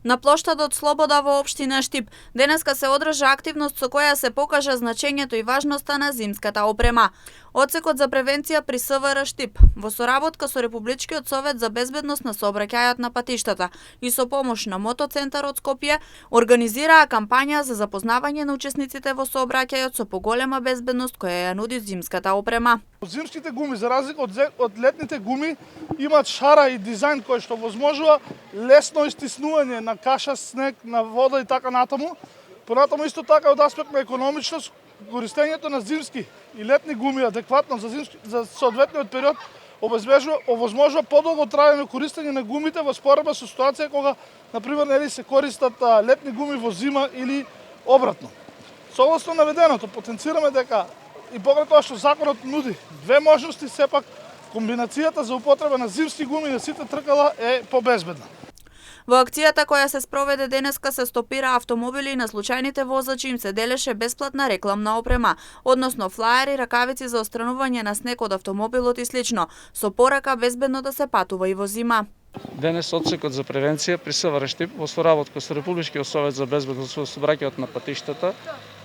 На плоштадот Слобода во општина Штип денеска се одржа активност со која се покажа значењето и важноста на зимската опрема. Одсекот за превенција при СВР Штип во соработка со Републичкиот совет за безбедност на сообраќајот на патиштата и со помош на Мотоцентарот Скопје организираа кампања за запознавање на учесниците во сообраќајот со поголема безбедност која ја нуди зимската опрема. Зимските гуми, за разлика од летните гуми, имаат шара и дизајн кој што возможува лесно истиснување на каша, снег, на вода и така натаму. Понатаму исто така од аспект на економичност, користењето на зимски и летни гуми адекватно за соодветниот период овозможува подолго трајање користење на гумите во споредба со ситуација кога на пример нели се користат летни гуми во зима или обратно. Согласно наведеното, потенцираме дека и покрај тоа што законот нуди две можности, сепак комбинацијата за употреба на зимски гуми на сите тркала е побезбедна. Во акцијата која се спроведе денеска се стопира автомобили и на случајните возачи им се делеше бесплатна рекламна опрема, односно флаери, ракавици за отстранување на снег од автомобилот и слично, со порака безбедно да се патува и во зима. Денес одсекот за превенција при СВР Штип во соработка со Републичкиот совет за безбедност во сообраќајот на патиштата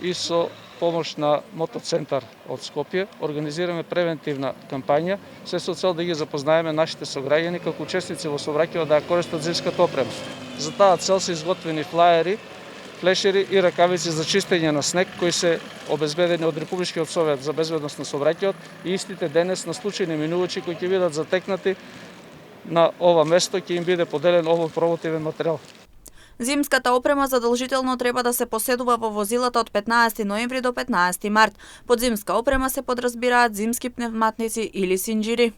и со помош на Мотоцентар од Скопје организираме превентивна кампања се со цел да ги запознаеме нашите сограѓани како учесници во сообраќајот да ја користат зимската опрема. За таа цел се изготвени флаери, флешери и ракавици за чистење на снег кои се обезбедени од Републичкиот совет за безбедност на сообраќајот и истите денес на случајни минувачи кои ќе бидат затекнати на ова место ќе им биде поделен овој промотивен материјал. Зимската опрема задолжително треба да се поседува во возилата од 15 ноември до 15 март. Под зимска опрема се подразбираат зимски пневматници или синџири.